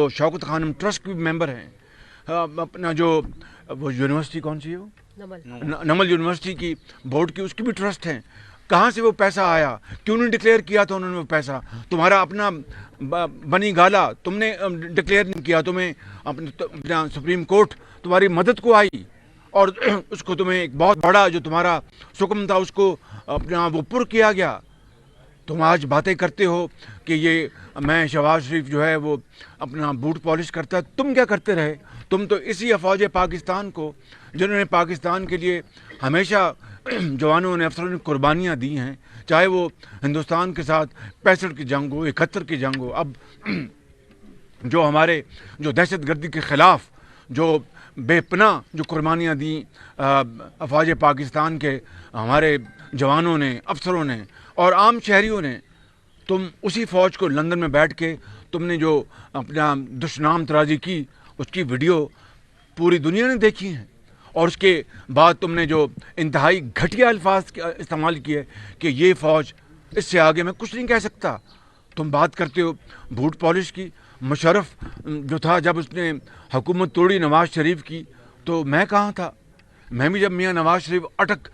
تو شوکت خانم ٹرسٹ کی ممبر ہیں. اپنا جو وہ یونیورسٹی کون سی ہے وہ نمل یونیورسٹی کی بورڈ کی اس کی بھی ٹرسٹ ہیں. کہاں سے وہ پیسہ آیا؟ کیوں نہیں ڈکلیئر کیا تھا انہوں نے وہ پیسہ؟ تمہارا اپنا بنی گالا تم نے ڈکلیئر نہیں کیا. تمہیں اپنا سپریم کورٹ تمہاری مدد کو آئی اور اس کو تمہیں ایک بہت بڑا جو تمہارا سکم تھا اس کو اپنا وہ پر کیا گیا. تم آج باتیں کرتے ہو کہ یہ میں شہباز شریف جو ہے وہ اپنا بوٹ پالش کرتا ہے. تم کیا کرتے رہے؟ تم تو اسی افواج پاکستان کو جنہوں نے پاکستان کے لیے ہمیشہ جوانوں نے افسروں نے قربانیاں دی ہیں, چاہے وہ ہندوستان کے ساتھ 65 کی جنگ ہو, 71 کی جنگ ہو, اب جو ہمارے جو دہشت گردی کے خلاف جو بے پناہ جو قربانیاں دیں افواج پاکستان کے ہمارے جوانوں نے, افسروں نے اور عام شہریوں نے, تم اسی فوج کو لندن میں بیٹھ کے تم نے جو اپنا دشنام ترازی کی اس کی ویڈیو پوری دنیا نے دیکھی ہیں. اور اس کے بعد تم نے جو انتہائی گھٹیا الفاظ استعمال کیے کہ یہ فوج اس سے آگے میں کچھ نہیں کہہ سکتا. تم بات کرتے ہو بوٹ پالش کی. مشرف جو تھا جب اس نے حکومت توڑی نواز شریف کی تو میں کہاں تھا؟ میں بھی جب میاں نواز شریف اٹک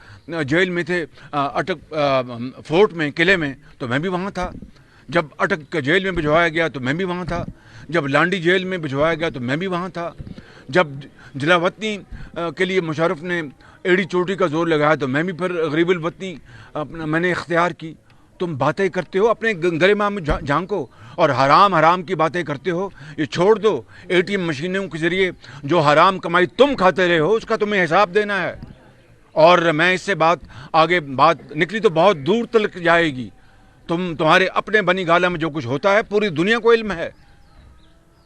جیل میں تھے, اٹک فورٹ میں, قلعے میں, تو میں بھی وہاں تھا. جب اٹک جیل میں بھجوایا گیا تو میں بھی وہاں تھا. جب لانڈی جیل میں بھجوایا گیا تو میں بھی وہاں تھا. جب جلا وطنی کے لیے مشرف نے ایڑی چوٹی کا زور لگایا تو میں بھی پھر غریب الوطنی میں نے اختیار کی. تم باتیں کرتے ہو اپنے گلے میں جھانکو اور حرام کی باتیں کرتے ہو. یہ چھوڑ دو. اے ٹی ایم مشینوں کے ذریعے جو حرام کمائی تم کھاتے رہے ہو اس کا تمہیں حساب دینا ہے. اور میں اس سے آگے بات نکلی تو بہت دور تک جائے گی. تمہارے اپنے بنی گالا میں جو کچھ ہوتا ہے پوری دنیا کو علم ہے.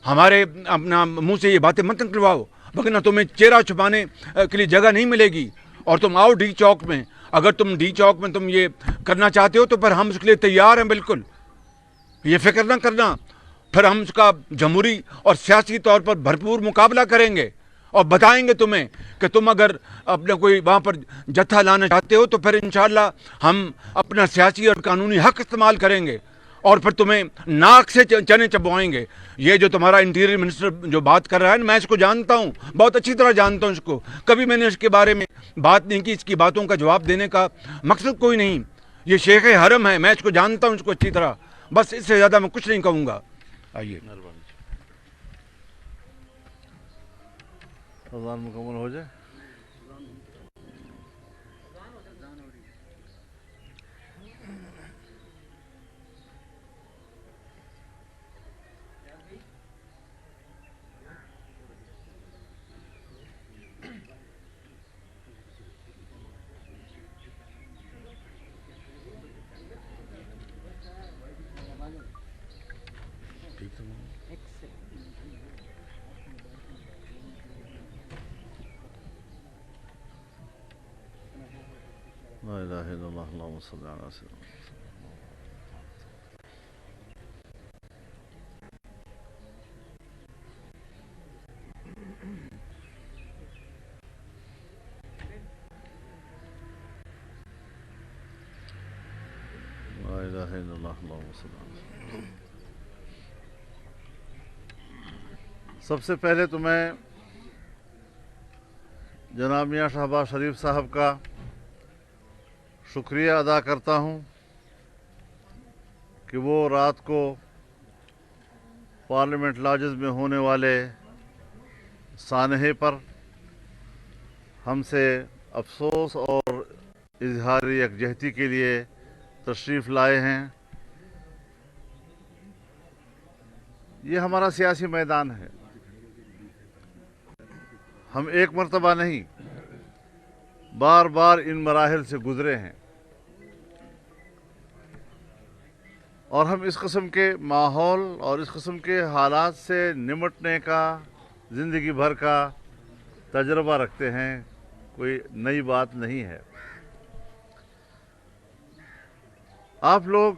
ہمارے اپنا منہ سے یہ باتیں مت نکلواؤ وگرنہ تمہیں چہرہ چھپانے کے لیے جگہ نہیں ملے گی. اور تم آؤ ڈی چوک میں. اگر تم ڈی چوک میں تم یہ کرنا چاہتے ہو تو پھر ہم اس کے لیے تیار ہیں. بالکل یہ فکر نہ کرنا. پھر ہم اس کا جمہوری اور سیاسی طور پر بھرپور مقابلہ کریں گے اور بتائیں گے تمہیں کہ تم اگر اپنا کوئی وہاں پر جتھا لانا چاہتے ہو تو پھر انشاءاللہ ہم اپنا سیاسی اور قانونی حق استعمال کریں گے اور پھر تمہیں ناک سے چنے چبوائیں گے. یہ جو تمہارا انٹیریئر منسٹر جو بات کر رہا ہے میں اس کو جانتا ہوں, بہت اچھی طرح جانتا ہوں اس کو. کبھی میں نے اس کے بارے میں بات نہیں کی. اس کی باتوں کا جواب دینے کا مقصد کوئی نہیں. یہ شیخ حرم ہے, میں اس کو جانتا ہوں اس کو اچھی طرح. بس اس سے زیادہ میں کچھ نہیں کہوں گا. آئیے اذان مکمل ہو جائے. لا الہ الا اللہ اللہم صلی علی سیدنا لا الہ الا اللہ اللہم صلی علی سیدنا. سب سے پہلے تو میں جناب میاں شہباز شریف صاحب کا شکریہ ادا کرتا ہوں کہ وہ رات کو پارلیمنٹ لاجز میں ہونے والے سانحے پر ہم سے افسوس اور اظہار یکجہتی کے لیے تشریف لائے ہیں. یہ ہمارا سیاسی میدان ہے. ہم ایک مرتبہ نہیں بار بار ان مراحل سے گزرے ہیں اور ہم اس قسم کے ماحول اور اس قسم کے حالات سے نمٹنے کا زندگی بھر کا تجربہ رکھتے ہیں. کوئی نئی بات نہیں ہے. آپ لوگ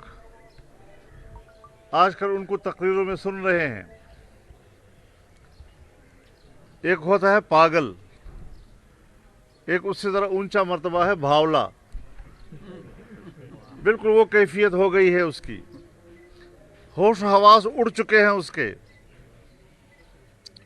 آج کل ان کو تقریروں میں سن رہے ہیں. ایک ہوتا ہے پاگل, ایک اس سے ذرا اونچا مرتبہ ہے بھاولا. بالکل وہ کیفیت ہو گئی ہے اس کی. ہوش و حواس اڑ چکے ہیں اس کے.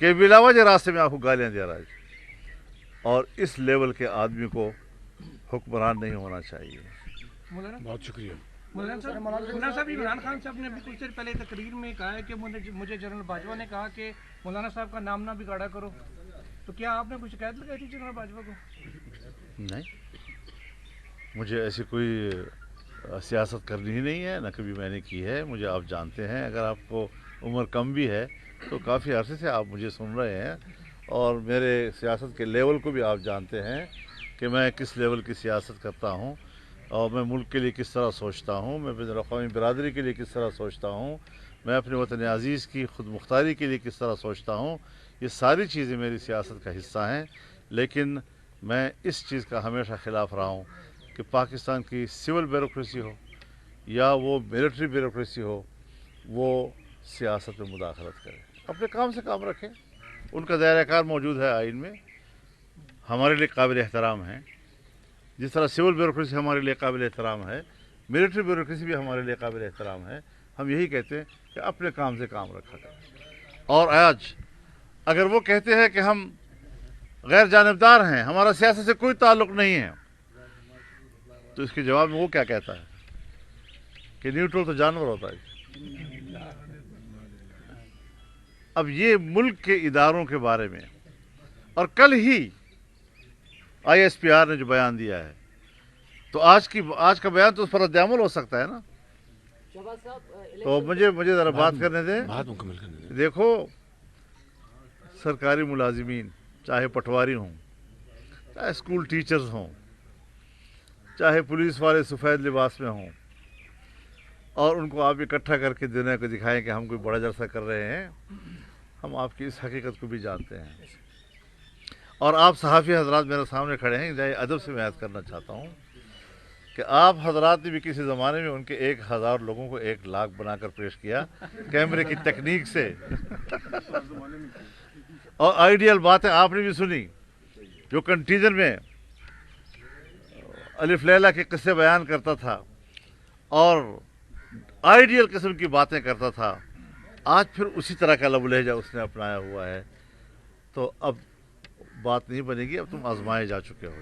کہ بلا وجہ راستے میں آپ کو گالیاں دے رہا ہے، اور اس لیول کے آدمی کو حکمران نہیں ہونا چاہیے۔ بہت شکریہ۔ مولانا صاحب، عمران خان صاحب نے ابھی کچھ دیر پہلے تقریر میں کہا ہے کہ مجھے جنرل باجوہ نے کہا کہ مولانا صاحب کا نام نہ بگاڑا کرو، تو کیا آپ نے کچھ شکایت لگائی تھی جنرل باجوہ کو؟ نہیں، مجھے ایسی کوئی سیاست کرنی ہی نہیں ہے، نہ کبھی میں نے کی ہے۔ مجھے آپ جانتے ہیں، اگر آپ کو عمر کم بھی ہے تو کافی عرصے سے آپ مجھے سن رہے ہیں، اور میرے سیاست کے لیول کو بھی آپ جانتے ہیں کہ میں کس لیول کی سیاست کرتا ہوں، اور میں ملک کے لیے کس طرح سوچتا ہوں، میں بین الاقوامی برادری کے لیے کس طرح سوچتا ہوں، میں اپنے وطن عزیز کی خود مختاری کے لیے کس طرح سوچتا ہوں۔ یہ ساری چیزیں میری سیاست کا حصہ ہیں، لیکن میں اس چیز کا ہمیشہ خلاف رہا ہوں کہ پاکستان کی سول بیوروکریسی ہو یا وہ ملٹری بیوروکریسی ہو، وہ سیاست میں مداخلت کرے۔ اپنے کام سے کام رکھیں، ان کا دائرہ کار موجود ہے آئین میں، ہمارے لیے قابل احترام ہے۔ جس طرح سول بیوروکریسی ہمارے لیے قابل احترام ہے، ملٹری بیوروکریسی بھی ہمارے لیے قابل احترام ہے۔ ہم یہی کہتے ہیں کہ اپنے کام سے کام رکھا کریں۔ اور آج اگر وہ کہتے ہیں کہ ہم غیر جانبدار ہیں، ہمارا سیاست سے کوئی تعلق نہیں ہے، تو اس کے جواب میں وہ کیا کہتا ہے کہ نیوٹرل تو جانور ہوتا ہے۔ اب یہ ملک کے اداروں کے بارے میں، اور کل ہی آئی ایس پی آر نے جو بیان دیا ہے، تو آج کا بیان تو اس پر رد عمل ہو سکتا ہے نا۔ تو مجھے ذرا بات کرنے دیں، بات مکمل کرنے دیں۔ دیکھو، سرکاری ملازمین چاہے پٹواری ہوں، چاہے اسکول ٹیچرز ہوں، چاہے پولیس والے سفید لباس میں ہوں، اور ان کو آپ اکٹھا کر کے دنیا کو دکھائیں کہ ہم کوئی بڑا جلسہ کر رہے ہیں، ہم آپ کی اس حقیقت کو بھی جانتے ہیں۔ اور آپ صحافی حضرات میرے سامنے کھڑے ہیں، جائے ادب سے میں عرض کرنا چاہتا ہوں کہ آپ حضرات نے بھی کسی زمانے میں ان کے 1000 لوگوں کو 1 لاکھ بنا کر پیش کیا کیمرے کی تکنیک سے، اور آئیڈیل باتیں آپ نے بھی سنی، جو کنٹیجن میں الف لیلہ کے قصے بیان کرتا تھا اور آئیڈیل قسم کی باتیں کرتا تھا، آج پھر اسی طرح کا لب لہجہ اس نے اپنایا ہوا ہے۔ تو اب بات نہیں بنے گی، اب تم آزمائے جا چکے ہو،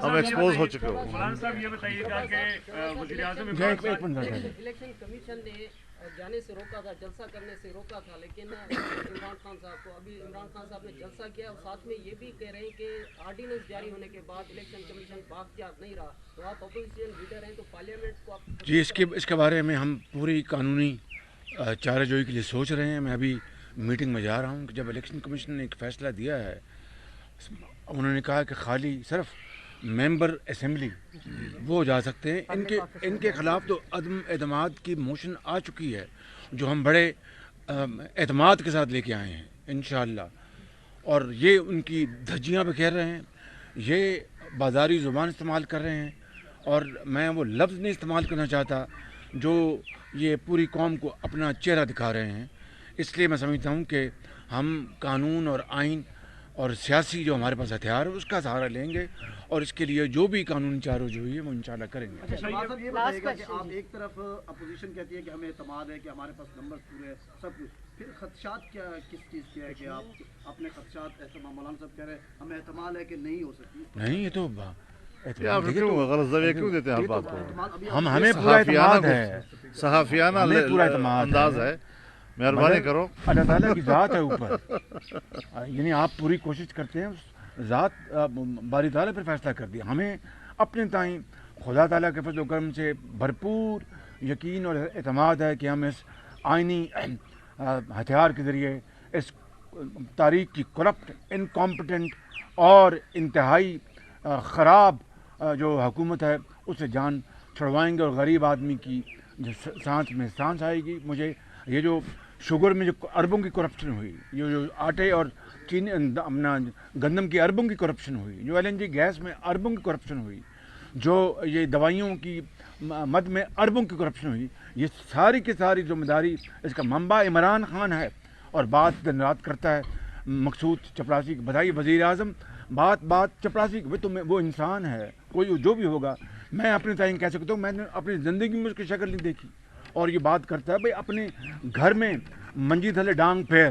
ہم ایکسپوز ہو چکے ہو۔ مولانا صاحب یہ بتائیے گا کہ وزیر اعظم الیکشن کمیشن نے جانے سے روکا تھا، جلسہ کرنے سے روکا تھا، لیکن عمران خان صاحب کو ابھی عمران خان صاحب نے جلسہ کیا، اور ساتھ میں یہ بھی کہہ رہے ہیں کہ آرڈیننس جاری ہونے کے بعد الیکشن کمیشن بااختیار نہیں رہا، تو آپ اپوزیشن لیڈر ہیں تو پارلیمنٹ کو آپ جی، اس کے بارے میں ہم پوری قانونی چارہ جوئی کے لیے سوچ رہے ہیں۔ میں ابھی میٹنگ میں جا رہا ہوں کہ جب الیکشن کمیشن نے ایک فیصلہ دیا ہے، انہوں نے کہا کہ خالی صرف ممبر اسمبلی وہ جا سکتے ہیں، ان کے خلاف تو عدم اعتماد کی موشن آ چکی ہے، جو ہم بڑے اعتماد کے ساتھ لے کے آئے ہیں انشاءاللہ، اور یہ ان کی دھجیاں بکھیر رہے ہیں، یہ بازاری زبان استعمال کر رہے ہیں، اور میں وہ لفظ نہیں استعمال کرنا چاہتا جو یہ پوری قوم کو اپنا چہرہ دکھا رہے ہیں۔ اس لیے میں سمجھتا ہوں کہ ہم قانون اور آئین اور سیاسی جو ہمارے پاس ہتھیار ہے اس کا سہارا لیں گے، اور اس کے لیے جو بھی قانونی چارہ جوئی ہے وہ انشاءاللہ کریں گے۔ صاحب یہ بتائیے گا کہ آپ ایک طرف اپوزیشن کہتی ہے کہ ہمیں اعتماد ہے کہ ہمارے پاس نمبر پورے سب کچھ، پھر خدشات کیا کس چیز کے ہے کہ آپ اپنے خدشات مولانا صاحب کہہ رہے ہیں ہمیں اعتماد ہے کہ نہیں ہو سکتی؟ نہیں، یہ تو آپ کیوں غلط زاویہ کیوں دیتے ہیں آپ بات کو؟ ہمیں پورا اعتماد ہے، صحافیانہ ہمیں پورا اعتماد انداز ہے، مہربانی کرو۔ اللہ تعالیٰ کی ذات ہے اوپر، یعنی آپ پوری کوشش کرتے ہیں، اس ذات باری تعالیٰ پر فیصلہ کر دیا۔ ہمیں اپنے تائیں خدا تعالیٰ کے فضل و کرم سے بھرپور یقین اور اعتماد ہے کہ ہم اس آئینی ہتھیار کے ذریعے اس تاریخ کی کرپٹ، انکمپٹنٹ اور انتہائی خراب جو حکومت ہے اس سے جان چھڑوائیں گے، اور غریب آدمی کی جو سانس میں سانس آئے گی۔ مجھے یہ جو شوگر میں جو اربوں کی کرپشن ہوئی، جو آٹے اور چینی اپنا گندم کی اربوں کی کرپشن ہوئی، جو LNG گیس میں اربوں کی کرپشن ہوئی، جو یہ دوائیوں کی مد میں اربوں کی کرپشن ہوئی، یہ ساری کی ساری ذمہ داری اس کا منبع عمران خان ہے، اور بات دن رات کرتا ہے مقصود چپراسی کی۔ بتائیے وزیر اعظم بات چپراسی کی، وہ انسان ہے، کوئی جو بھی ہوگا۔ میں اپنے تعین کہہ سکتا ہوں، میں نے اپنی زندگی میں اس کی شکل نہیں دیکھی، اور یہ بات کرتا ہے بھائی اپنے گھر میں منجی تھلے ڈانگ پھیر،